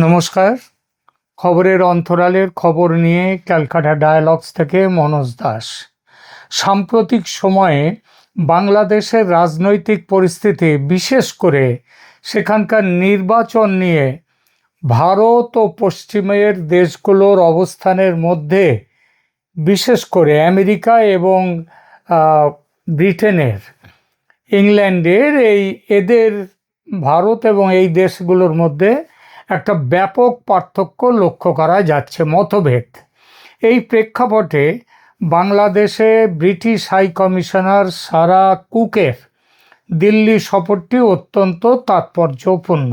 নমস্কার। খবরের অন্তরালের খবর নিয়ে ক্যালকাটা ডায়ালগস থেকে মনোজ দাস। সাম্প্রতিক সময়ে বাংলাদেশের রাজনৈতিক পরিস্থিতি, বিশেষ করে সেখানকার নির্বাচন নিয়ে ভারত ও পশ্চিমের দেশগুলোর অবস্থানের মধ্যে, বিশেষ করে আমেরিকা এবং ব্রিটেনের, ইংল্যান্ডের এদের ভারত এবং এই দেশগুলোর মধ্যে একটা ব্যাপক পার্থক্য লক্ষ্য করা যাচ্ছে, মতভেদ। এই প্রেক্ষাপটে বাংলাদেশে ব্রিটিশ হাই কমিশনার সারা কুকের দিল্লি সফরটি অত্যন্ত তাৎপর্যপূর্ণ।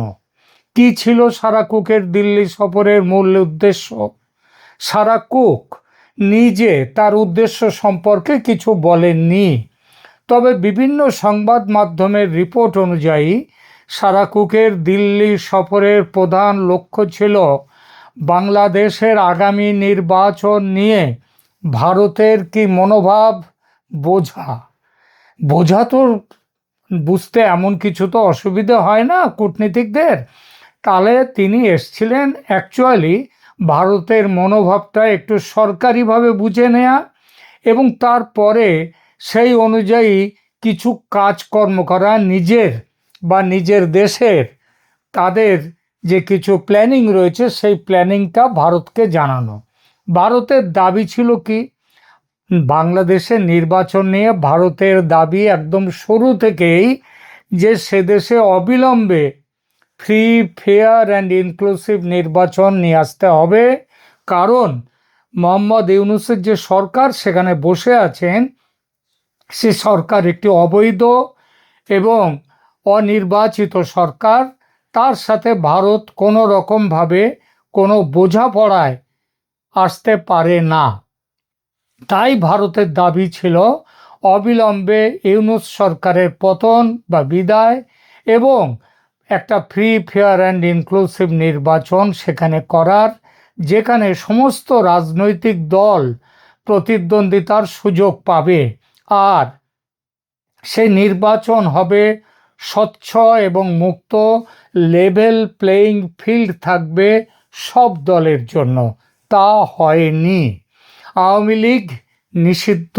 কী ছিল সারা কুকের দিল্লি সফরের মূল উদ্দেশ্য? সারা কুক নিজে তার উদ্দেশ্য সম্পর্কে কিছু বলেননি, তবে বিভিন্ন সংবাদ মাধ্যমের রিপোর্ট অনুযায়ী সারা কুকের দিল্লি সফরের প্রধান লক্ষ্য ছিল বাংলাদেশের আগামী নির্বাচন নিয়ে ভারতের কি মনোভাব বোঝা তো বুঝতে এমন কিছু তো অসুবিধা হয় না কূটনীতিকদের। তাহলে তিনি এসছিলেন অ্যাকচুয়ালি ভারতের মনোভাবটা একটু সরকারিভাবে বুঝে নেয়া এবং তারপরে সেই অনুযায়ী কিছু কাজকর্ম করা, নিজের দেশের তাদের যে কিছু প্ল্যানিং রয়েছে সেই প্ল্যানিংটা ভারতকে জানানো। ভারতের দাবি ছিল কি? বাংলাদেশের নির্বাচন নিয়ে ভারতের দাবি একদম শুরু থেকেই যে সে দেশে অবিলম্বে ফ্রি, ফেয়ার অ্যান্ড ইনক্লুসিভ নির্বাচন নিয়ে আসতে হবে, কারণ মোহাম্মদ ইউনূসের যে সরকার সেখানে বসে আছেন, সে সরকার একটি অবৈধ এবং অনির্বাচিত সরকার। তার সাথে ভারত কোনো রকমভাবে কোনো বোঝাপড়ায় আসতে পারে না। তাই ভারতের দাবি ছিল অবিলম্বে ইউনূস সরকারের পতন বা বিদায় এবং একটা ফ্রি, ফেয়ার অ্যান্ড ইনক্লুসিভ নির্বাচন সেখানে করার, যেখানে সমস্ত রাজনৈতিক দল প্রতিদ্বন্দ্বিতার সুযোগ পাবে, আর সেই নির্বাচন হবে স্বচ্ছ এবং মুক্ত, লেভেল প্লেয়িং ফিল্ড থাকবে সব দলের জন্য। তা হয়নি। আওয়ামী লীগ নিষিদ্ধ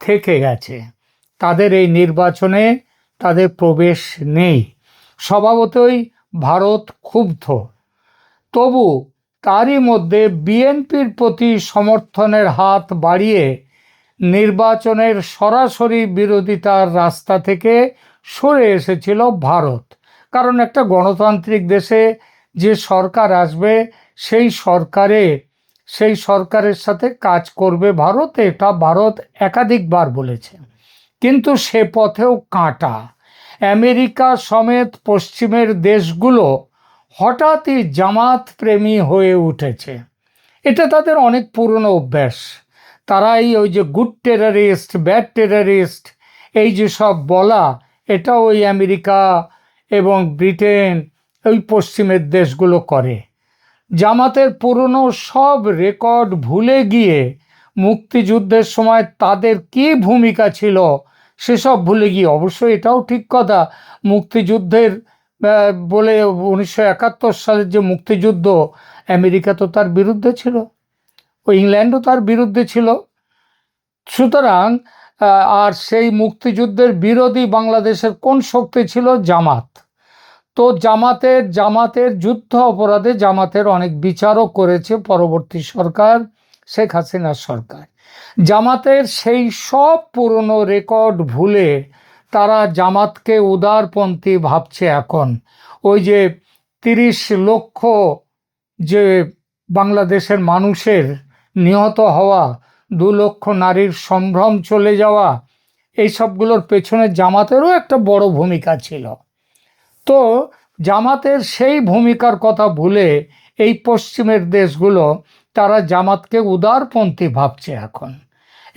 থেকে গেছে, তাদের এই নির্বাচনে তাদের প্রবেশ নেই। স্বভাবতই ভারত ক্ষুব্ধ। তবু তারই মধ্যে বিএনপির প্রতি সমর্থনের হাত বাড়িয়ে নির্বাচনের সরাসরি বিরোধিতার রাস্তা থেকে সরে এসেছিল ভারত। কারণ একটা গণতান্ত্রিক দেশে যে সরকার আসবে সেই সরকারের সাথে কাজ করবে ভারত, এটা ভারত একাধিকবার বলেছে। কিন্তু সে পথেও কাঁটা। আমেরিকা সমেত পশ্চিমের দেশগুলো হঠাৎই জামাত প্রেমী হয়ে উঠেছে। এটা তাদের অনেক পুরনো অভ্যাস। তারাই ওই যে গুড টেররিস্ট, ব্যাড টেররিস্ট, এই যে সব বলা, এটা ওই আমেরিকা এবং ব্রিটেন, ওই পশ্চিমের দেশগুলো করে। জামাতের পুরনো সব রেকর্ড ভুলে গিয়ে মুক্তিযুদ্ধের সময় তাদের কী ভূমিকা ছিল সেসব ভুলে গিয়ে, অবশ্যই এটাও ঠিক কথা, মুক্তিযুদ্ধের বলে 1971 সালের যে মুক্তিযুদ্ধ, আমেরিকা তো তার বিরুদ্ধে ছিল, ও ইংল্যান্ডও তার বিরুদ্ধে ছিল। সুতরাং আর সেই মুক্তিযুদ্ধের বিরোধী বাংলাদেশের কোন শক্তি ছিল? জামাত। তো জামাতের যুদ্ধ অপরাধে জামাতের অনেক বিচারও করেছে পরবর্তী সরকার, শেখ হাসিনার সরকার। জামাতের সেই সব পুরনো রেকর্ড ভুলে তারা জামাতকে উদারপন্থী ভাবছে এখন। ওই যে 30 লক্ষ যে বাংলাদেশের মানুষের নিহত হওয়া, 2 লক্ষ নারীর সম্ভ্রম চলে যাওয়া, এই সবগুলোর পেছনে জামাতেরও একটা বড় ভূমিকা ছিল। তো জামাতের সেই ভূমিকার কথা ভুলে এই পশ্চিমের দেশগুলো তারা জামাতকে উদারপন্থী ভাবছে এখন,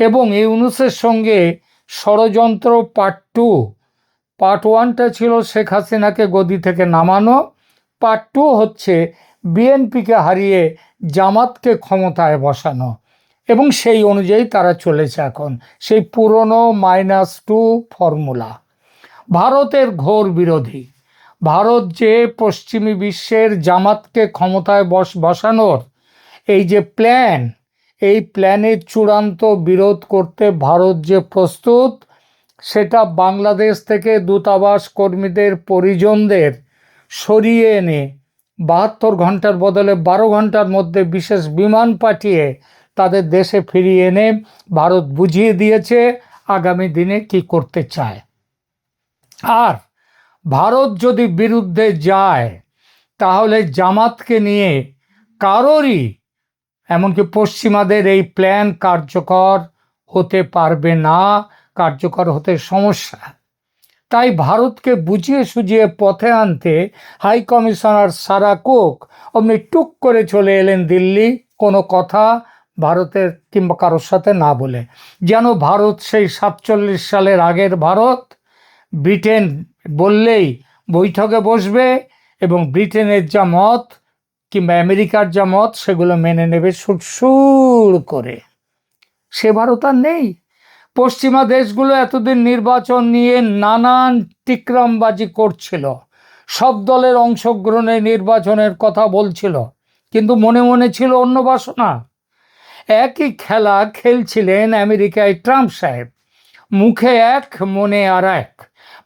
এবং ইউনূসের সঙ্গে ষড়যন্ত্র পার্ট 1টা ছিল শেখ হাসিনাকে গদি থেকে নামানো, পার্ট 2 হচ্ছে বিএনপিকে হারিয়ে জামাতকে ক্ষমতায় বসানো, এবং সেই অনুযায়ী তারা চলেছে এখন সেই পুরনো -2 ফর্মুলা। ভারতের ঘোর বিরোধী, ভারত যে পশ্চিমী বিশ্বের জামাতকে ক্ষমতায় বসানোর এই যে প্ল্যান, এই প্ল্যানের চূড়ান্ত বিরোধ করতে ভারত যে প্রস্তুত, সেটা বাংলাদেশ থেকে দূতাবাস কর্মীদের পরিজনদের সরিয়ে এনে 72 ঘন্টার বদলে 12 ঘন্টার মধ্যে বিশেষ বিমান পাঠিয়ে তাদের দেশে ফিরিয়ে এনে ভারত বুঝিয়ে দিয়েছে আগামী দিনে কি করতে চায়। আর ভারত যদি বিরুদ্ধে যায় তাহলে জামাতকে নিয়ে কারোরই, এমনকি পশ্চিমাদের এই প্ল্যান কার্যকর হতে পারবে না, কার্যকর হতে সমস্যা। তাই ভারতকে বুঝিয়ে সুঝিয়ে পথে আনতে হাই কমিশনার সারা কুক অমনি টুক করে চলে এলেন দিল্লি, কোনো কথা ভারতের কিংবা কারোর সাথে না বলে। যেন ভারত সেই 47 সালের আগের ভারত, ব্রিটেন বললেই বৈঠকে বসবে এবং ব্রিটেনের যা মত কিংবা আমেরিকার যা মত সেগুলো মেনে নেবে সুর করে। সে ভারত আর নেই। পশ্চিমা দেশগুলো এতদিন নির্বাচন নিয়ে নানান টিকরামবাজি করছিল, সব দলের অংশগ্রহণে নির্বাচনের কথা বলছিল, কিন্তু মনে মনে ছিল অন্য বাসনা। একই খেলা খেলছিলেন আমেরিকায় ট্রাম্প সাহেব, মুখে এক মনে আর এক।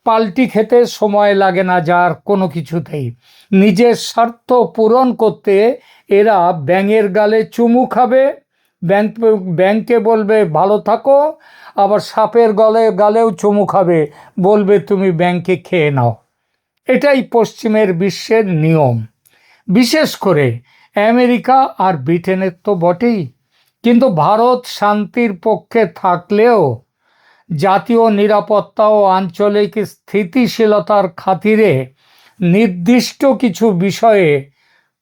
পাল্টি খেতে সময় লাগে না যার কোনো কিছুতেই। নিজের স্বার্থ পূরণ করতে এরা ব্যাঙের গালে চুমু খাবে, ব্যাংকে বলবে ভালো থাকো, আবার সাপের গালেও চুমু খাবে, বলবে তুমি ব্যাংকে খেয়ে নাও। এটাই পশ্চিমের বিশ্বের নিয়ম, বিশেষ করে আমেরিকা আর ব্রিটেনের তো বটেই। কিন্তু ভারত শান্তির পক্ষে থাকলেও জাতীয় নিরাপত্তা ও আঞ্চলিক স্থিতিশীলতার খাতিরে নির্দিষ্ট কিছু বিষয়ে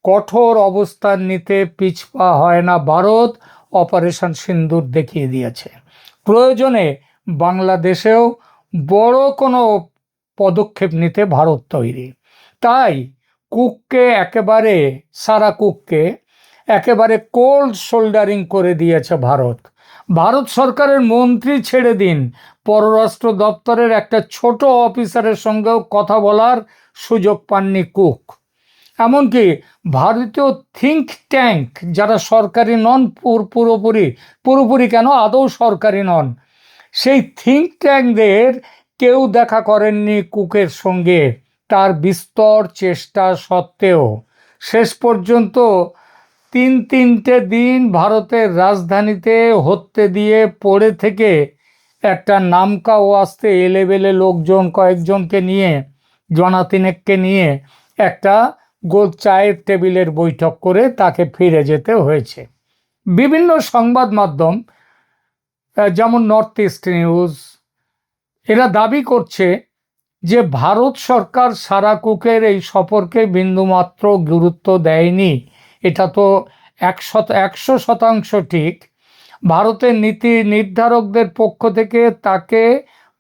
কঠোর অবস্থান নিতে পিছপা হয় না ভারত। অপারেশন সিন্দুর দেখিয়ে দিয়েছে। প্রয়োজনে বাংলাদেশেও বড় কোনো পদক্ষেপ নিতে ভারত তৈরি। তাই সারা কুককে একেবারে কোল্ড শোল্ডারিং করে দিয়েছে ভারত। ভারত সরকারের মন্ত্রী ছেড়ে দিন, পররাষ্ট্র দপ্তরের একটা ছোট অফিসারের সঙ্গেও কথা বলার সুযোগ পাননি কুক। এমনকি ভারতীয় থিঙ্ক ট্যাঙ্ক, যারা সরকারি নন, পুরোপুরি কেন, আদৌ সরকারি নন, সেই থিঙ্ক ট্যাঙ্কদের কেউ দেখা করেননি কুকের সঙ্গে। তার বিস্তর চেষ্টা সত্ত্বেও শেষ পর্যন্ত 3 দিন ভারতের রাজধানীতে হত্যে দিয়ে পড়ে থেকে একটা নামকা ওয়াস্তে এলেবেলে লোকজন কয়েকজনকে নিয়ে, জনাতিনেককে নিয়ে একটা গোল চায়ের টেবিলের বৈঠক করে তাকে ফিরে যেতে হয়েছে। বিভিন্ন সংবাদ মাধ্যম যেমন নর্থ ইস্ট নিউজ, এরা দাবি করছে যে ভারত সরকার সারা কুকের এই সফরকে বিন্দুমাত্র গুরুত্ব দেয়নি। এটা তো 100% ঠিক। ভারতের নীতি নির্ধারকদের পক্ষ থেকে তাকে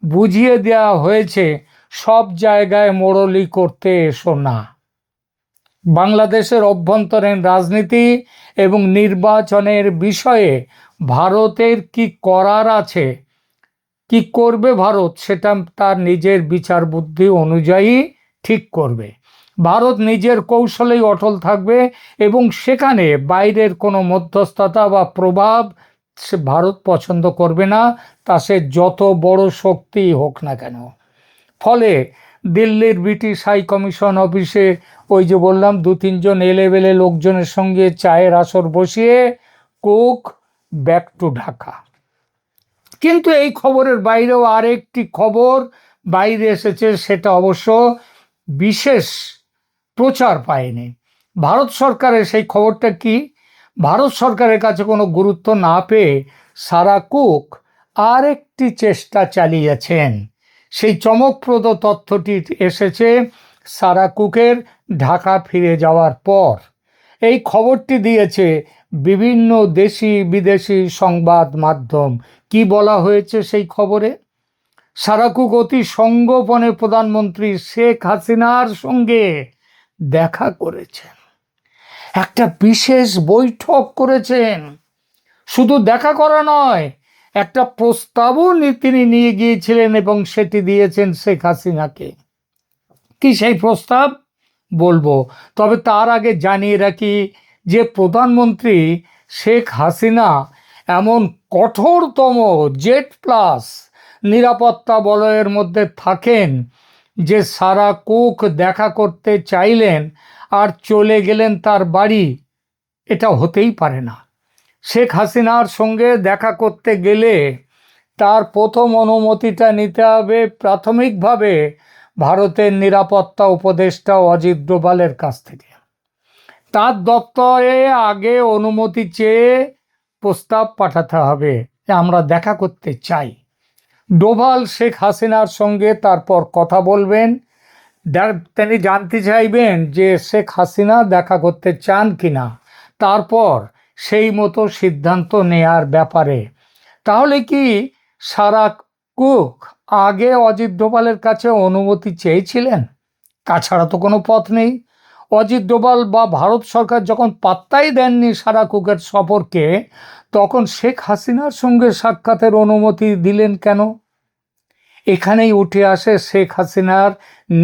বুঝিয়ে দেওয়া হয়েছে সব জায়গায় মোড়লি করতে এসো না। বাংলাদেশের অভ্যন্তরীণ রাজনীতি এবং নির্বাচনের বিষয়ে ভারতের কি করার আছে, কি করবে ভারত, সেটা তার নিজের বিচার বুদ্ধি অনুযায়ী ঠিক করবে। ভারত নিজের কৌশলেই অটল থাকবে এবং সেখানে বাইরের কোনো মধ্যস্থতা বা প্রভাব সে ভারত পছন্দ করবে না, তা সে যত বড় শক্তি হোক না কেন। ফলে দিল্লির ব্রিটিশ হাই কমিশন অফিসে ওই যে বললাম 2-3 জন এলেবেলে লোকজনের সঙ্গে চায়ের আসর বসিয়ে কুক ব্যাক টু ঢাকা। কিন্তু এই খবরের বাইরেও আরেকটি খবর বাইরে এসেছে, সেটা অবশ্য বিশেষ প্রচার পায়নি। ভারত সরকারের সেই খবরটা কি, ভারত সরকারের কাছে কোনো গুরুত্ব না পেয়ে সারা কুক আরেকটি চেষ্টা চালিয়েছেন। সেই চমকপ্রদ তথ্যটি এসেছে সারা কুকের ঢাকা ফিরে যাওয়ার পর। এই খবরটি দিয়েছে বিভিন্ন দেশি বিদেশি সংবাদ মাধ্যম। কি বলা হয়েছে সেই খবরে, সারা কুক অতি সঙ্গোপনে প্রধানমন্ত্রী শেখ হাসিনার সঙ্গে দেখা করেছেন, একটা বিশেষ বৈঠক করেছেন। শুধু দেখা করা নয়, একটা প্রস্তাবও তিনি নিয়ে গিয়েছিলেন এবং সেটি দিয়েছেন শেখ হাসিনাকে। কি সেই প্রস্তাব বলবো, তবে তার আগে জানিয়ে রাখি যে প্রধানমন্ত্রী শেখ হাসিনা এমন কঠোরতম জেড প্লাস নিরাপত্তা বলয়ের মধ্যে থাকেন যে সারা কুক দেখা করতে চাইলেন আর চলে গেলেন তার বাড়ি, এটা হতেই পারে না। শেখ হাসিনার সঙ্গে দেখা করতে গেলে তার প্রথম অনুমতিটা নিতে হবে প্রাথমিকভাবে ভারতের নিরাপত্তা উপদেষ্টা অজিত ডোভালের কাছ থেকে। তার দপ্তরে আগে অনুমতি চেয়ে প্রস্তাব পাঠাতে হবে যে আমরা দেখা করতে চাই। ডোভাল শেখ হাসিনার সঙ্গে তারপর কথা বলবেন, তিনি জানতে চাইবেন যে শেখ হাসিনা দেখা করতে চান কিনা, তারপর সেই মতো সিদ্ধান্ত নেয়ার ব্যাপারে। তাহলে কি সারা কুক আগে অজিত ডোভালের কাছে অনুমতি চেয়েছিলেন? তাছাড়া তো কোনো পথ নেই। অজিত ডোভাল বা ভারত সরকার যখন পাত্তাই দেননি সারা কুকের সফরকে, তখন শেখ হাসিনার সঙ্গে সাক্ষাতের অনুমতি দিলেন কেন? এখানেই উঠে আসে শেখ হাসিনার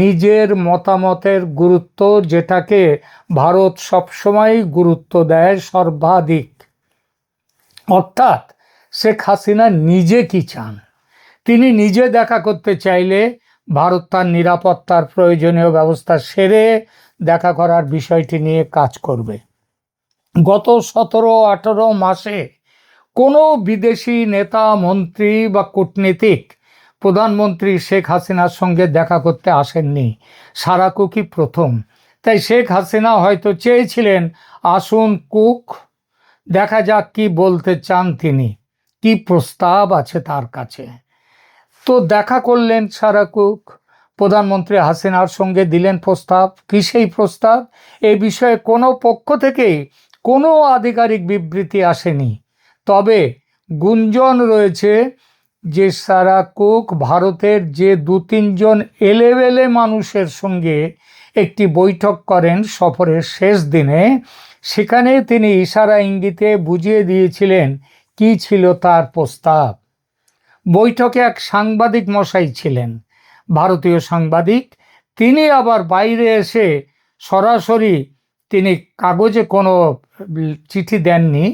নিজের মতামতের গুরুত্ব, যেটাকে ভারত সবসময় গুরুত্ব দেয় সর্বাধিক। অর্থাৎ শেখ হাসিনা নিজে কি চান। তিনি নিজে দেখা করতে চাইলে ভারত তার নিরাপত্তার প্রয়োজনীয় ব্যবস্থা সেরে দেখা করার বিষয়টি নিয়ে কাজ করবে। গত 17-18 মাসে কোনো বিদেশি নেতা, মন্ত্রী বা কূটনীতিক প্রধানমন্ত্রী শেখ হাসিনার সঙ্গে দেখা করতে আসেননি, সারা কুকই প্রথম। তাই শেখ হাসিনা হয়তো চেয়েছিলেন আসুন কুক, দেখা যাক কি বলতে চান তিনি, কি প্রস্তাব আছে তার কাছে। তো দেখা করলেন সারা কুক, প্রধানমন্ত্রী হাসিনার সঙ্গে দিলেন প্রস্তাব। কি সেই প্রস্তাব? এ বিষয়ে কোনো পক্ষ থেকেই কোনো আধিকারিক বিবৃতি আসেনি, তবে গুঞ্জন রয়েছে যে সারা কুক ভারতের যে 2-3 জন এলেবেলে মানুষের সঙ্গে একটি বৈঠক করেন সফরের শেষ দিনে, সেখানে তিনি ইশারা ইঙ্গিতে বুঝিয়ে দিয়েছিলেন কি ছিল তার প্রস্তাব। বৈঠকে এক সাংবাদিক মশাই ছিলেন, ভারতীয় সাংবাদিক। তিনি আবার বাইরে এসে সরাসরি, তিনি কাগজে কোনো চিঠি দেননি,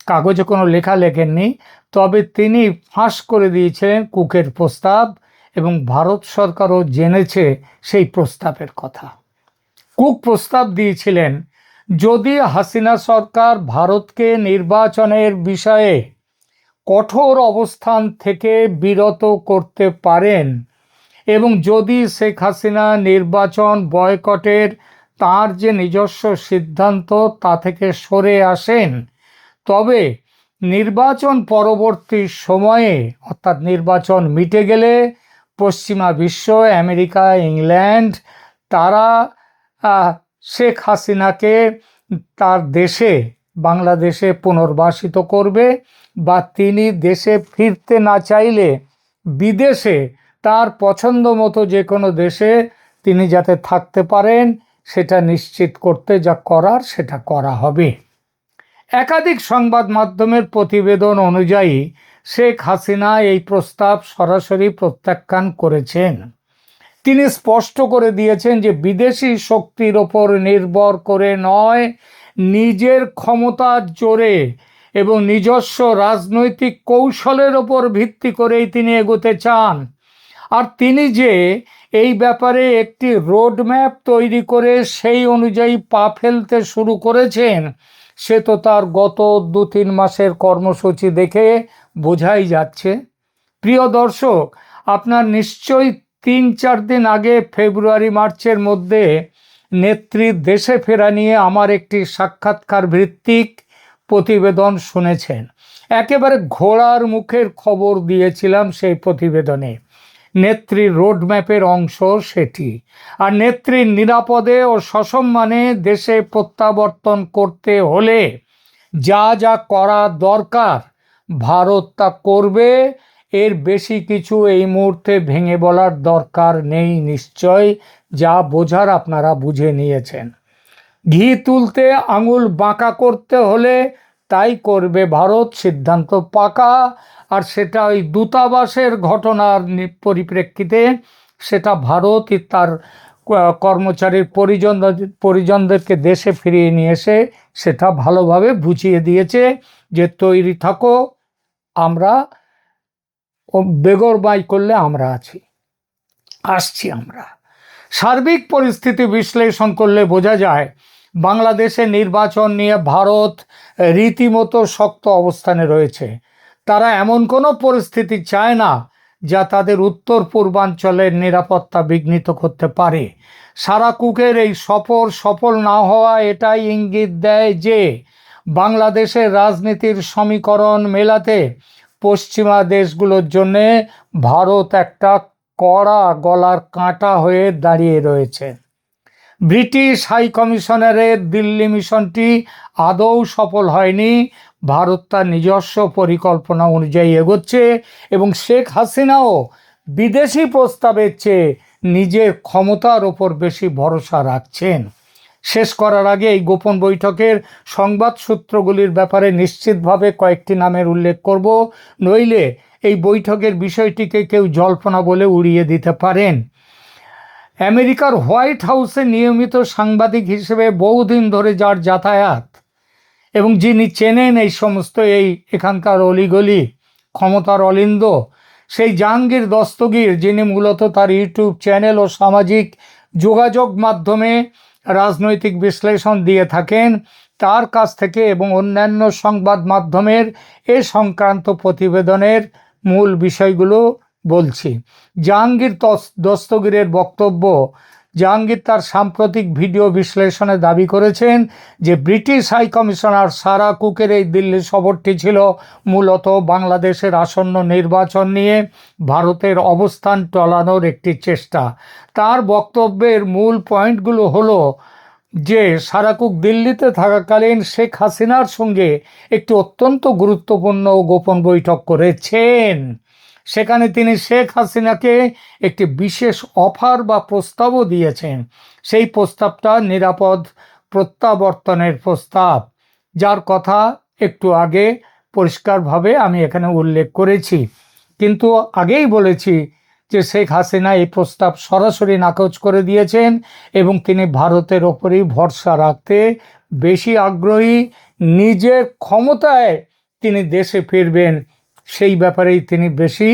কাগজে কোনো লেখা লেখেননি, তবে তিনি ফাঁস করে দিয়েছিলেন কুকের প্রস্তাব, এবং ভারত সরকারও জেনেছে সেই প্রস্তাবের কথা। কুক প্রস্তাব দিয়েছিলেন যদি হাসিনা সরকার ভারতকে নির্বাচনের বিষয়ে কঠোর অবস্থান থেকে বিরত করতে পারেন এবং যদি শেখ হাসিনা নির্বাচন বয়কটের তার যে নিজস্ব সিদ্ধান্ত তা থেকে সরে আসেন, তবে নির্বাচন পরবর্তী সময়ে, অর্থাৎ নির্বাচন মিটে গেলে পশ্চিমা বিশ্ব, আমেরিকা, ইংল্যান্ড, তারা শেখ হাসিনাকে তার দেশে, বাংলাদেশে পুনর্বাসিত করবে, বা তিনি দেশে ফিরতে না চাইলে বিদেশে তার পছন্দ মতো যে কোনো দেশে তিনি যাতে থাকতে পারেন সেটা নিশ্চিত করতে যা করার সেটা করা হবে। একাধিক সংবাদ মাধ্যমের প্রতিবেদন অনুযায়ী শেখ হাসিনা এই প্রস্তাব সরাসরি প্রত্যাখ্যান করেছেন। তিনি স্পষ্ট করে দিয়েছেন যে বিদেশি শক্তির ওপর নির্ভর করে নয়, নিজের ক্ষমতার জোরে এবং নিজস্ব রাজনৈতিক কৌশলের ওপর ভিত্তি করেই তিনি এগোতে চান। আর তিনি যে এই ব্যাপারে একটি রোডম্যাপ তৈরি করে সেই অনুযায়ী পা ফেলতে শুরু করেছেন, সে তো তার গত 2-3 মাসের কর্মসূচি দেখে বোঝাই যাচ্ছে। প্রিয় দর্শক, আপনার নিশ্চয়ই 3-4 দিন আগে ফেব্রুয়ারি-মার্চের মধ্যে নেত্রীর দেশে ফেরা নিয়ে আমার একটি সাক্ষাৎকার ভিত্তিক প্রতিবেদন শুনেছেন। একেবারে ঘোড়ার মুখের খবর দিয়েছিলাম সেই প্রতিবেদনে। নেত্রীর রোডম্যাপের অংশ সেটি। আর নেত্রীর নিরাপদে ও সসম্মানে দেশে প্রত্যাবর্তন করতে হলে যা যা করা দরকার ভারত তা করবে, এর বেশি কিছু এই মুহূর্তে ভেঙে বলার দরকার নেই। নিশ্চয় যা বোঝার আপনারা বুঝে নিয়েছেন। ঘি তুলতে আঙুল বাঁকা করতে হলে তাই করবে ভারত, সিদ্ধান্ত পাকা। আর সেটা ওই দূতাবাসের ঘটনার পরিপ্রেক্ষিতে সেটা ভারত তার কর্মচারীর পরিজনদেরকে দেশে ফিরিয়ে নিয়ে এসে সেটা ভালোভাবে বুঝিয়ে দিয়েছে যে তৈরি থাকো, আমরা বেগরবাই করলে আমরা আসছি আমরা। সার্বিক পরিস্থিতি বিশ্লেষণ করলে বোঝা যায় বাংলাদেশে নির্বাচন নিয়ে ভারত রীতিমতো শক্ত অবস্থানে রয়েছে। তারা এমন কোনো পরিস্থিতি চায় না যা তাদের উত্তর পূর্বাঞ্চলের নিরাপত্তা বিঘ্নিত করতে পারে। সারা কুকের এই সফল না হওয়া এটাই ইঙ্গিত দেয় যে বাংলাদেশের রাজনীতির সমীকরণ মেলাতে পশ্চিমা দেশগুলোর জন্যে ভারত একটা কড়া গলার কাঁটা হয়ে দাঁড়িয়ে রয়েছে। ব্রিটিশ হাই কমিশনারের দিল্লি মিশনটি আদৌ সফল হয়নি। ভারত তার নিজস্ব পরিকল্পনা অনুযায়ী এগোচ্ছে এবং শেখ হাসিনাও বিদেশি প্রস্তাবের চেয়ে নিজের ক্ষমতার ওপর বেশি ভরসা রাখছেন। শেষ করার আগে এই গোপন বৈঠকের সংবাদ সূত্রগুলির ব্যাপারে নিশ্চিতভাবে কয়েকটি নামের উল্লেখ করব, নইলে এই বৈঠকের বিষয়টিকে কেউ জল্পনা বলে উড়িয়ে দিতে পারেন। আমেরিকার হোয়াইট হাউসে নিয়মিত সাংবাদিক হিসেবে বহুদিন ধরে যার যাতায়াত এবং যিনি চেনেন এই সমস্ত এখানকার অলিগলি ক্ষমতার অলিন্দ, সেই জাহাঙ্গীর দস্তগীর, যিনি মূলত তার ইউটিউব চ্যানেল ও সামাজিক যোগাযোগ মাধ্যমে রাজনৈতিক বিশ্লেষণ দিয়ে থাকেন, তার কাছ থেকে এবং অন্যান্য সংবাদ মাধ্যমের এ সংক্রান্ত প্রতিবেদনের মূল বিষয়গুলো বলছি। জাহাঙ্গীর দস্তগীরের বক্তব্য, জাহাঙ্গীর তার সাম্প্রতিক ভিডিও বিশ্লেষণে দাবি করেছেন যে ব্রিটিশ হাই কমিশনার সারা কুকের এই দিল্লি সফরটি ছিল মূলত বাংলাদেশের আসন্ন নির্বাচন নিয়ে ভারতের অবস্থান টলানোর একটি চেষ্টা। তার বক্তব্যের মূল পয়েন্টগুলো হলো যে সারা কুক দিল্লিতে থাকাকালীন শেখ হাসিনার সঙ্গে একটি অত্যন্ত গুরুত্বপূর্ণ গোপন বৈঠক করেছেন। সেখানে তিনি শেখ হাসিনাকে একটি বিশেষ অফার বা প্রস্তাবও দিয়েছেন। সেই প্রস্তাবটা নিরাপদ প্রত্যাবর্তনের প্রস্তাব, যার কথা একটু আগে পরিষ্কারভাবে আমি এখানে উল্লেখ করেছি। কিন্তু আগেই বলেছি যে শেখ হাসিনা এই প্রস্তাব সরাসরি নাকচ করে দিয়েছেন এবং তিনি ভারতের ওপরই ভরসা রাখতে বেশি আগ্রহী। নিজের ক্ষমতায় তিনি দেশে ফিরবেন সেই ব্যাপারেই তিনি বেশি,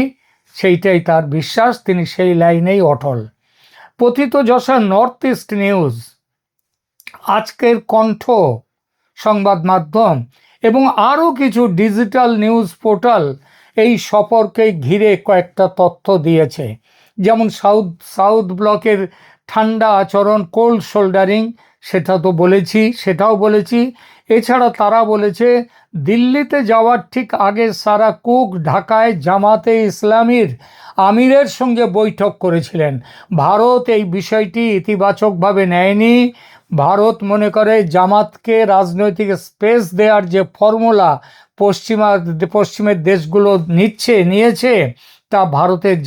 সেইটাই তার বিশ্বাস, তিনি সেই লাইনেই অটল। পতিতযশা নর্থ ইস্ট নিউজ, আজকের কণ্ঠ সংবাদ মাধ্যম এবং আরও কিছু ডিজিটাল নিউজ পোর্টাল এই সফরকে ঘিরে কয়েকটা তথ্য দিয়েছে। যেমন সাউথ ব্লকের ঠান্ডা আচরণ, কোল্ড শোল্ডারিং, সেটাও বলেছি। এছাড়া তারা বলেছে দিল্লিতে যাওয়ার ঠিক আগে সারা কুক ঢাকায় জামাতে ইসলামীর আমিরের সঙ্গে বৈঠক করেছিলেন। ভারত এই বিষয়টি ইতিবাচকভাবে নেয়নি। ভারত মনে করে জামাতকে রাজনৈতিক স্পেস দেওয়ার যে ফর্মুলা পশ্চিমের দেশগুলো নিয়েছে তা ভারতের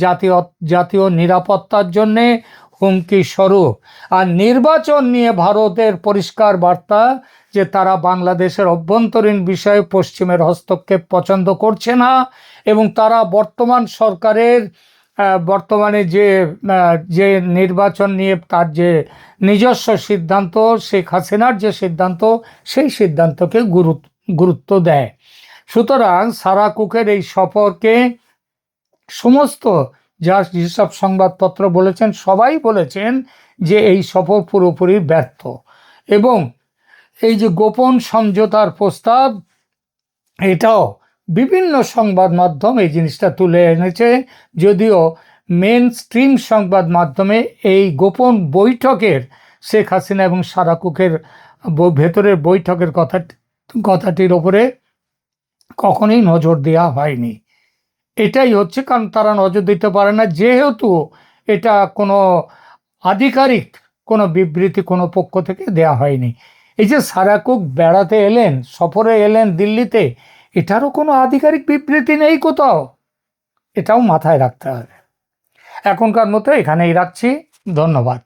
জাতীয় নিরাপত্তার জন্যে হুমকি স্বরূপ। আর নির্বাচন নিয়ে ভারতের পরিষ্কার বার্তা যে তারা বাংলাদেশের অভ্যন্তরীণ বিষয়ে পশ্চিমের হস্তক্ষেপ পছন্দ করছে না এবং তারা বর্তমান সরকারের বর্তমানে যে নির্বাচন নিয়ে তার যে নিজস্ব সিদ্ধান্ত, শেখ হাসিনার যে সিদ্ধান্ত, সেই সিদ্ধান্তকে গুরুত্ব দেয়। সুতরাং সারা কুকের এই সফরকে সমস্ত যেসব সংবাদপত্র বলেছেন সবাই বলেছেন যে এই সফর পুরোপুরি ব্যর্থ এবং এই যে গোপন সমঝোতার প্রস্তাব, এটাও বিভিন্ন সংবাদ মাধ্যম এই জিনিসটা তুলে এনেছে, যদিও মেন স্ট্রিম সংবাদ মাধ্যমে এই গোপন বৈঠকের শেখ হাসিনা এবং সারা কুকের ভেতরের বৈঠকের কথাটির ওপরে কখনোই নজর দেওয়া হয়নি। এটাই হচ্ছে কারণ তারা নজর দিতে পারে না, যেহেতু এটা কোনো আধিকারিক কোনো বিবৃতি কোনো পক্ষ থেকে দেয়া হয়নি। এই যে সারা কুক বেড়াতে এলেন, সফরে এলেন দিল্লিতে, এটারও কোনো আধিকারিক বিবৃতি নেই কোথাও, এটাও মাথায় রাখতে হবে। এখনকার মতো এখানেই রাখছি, ধন্যবাদ।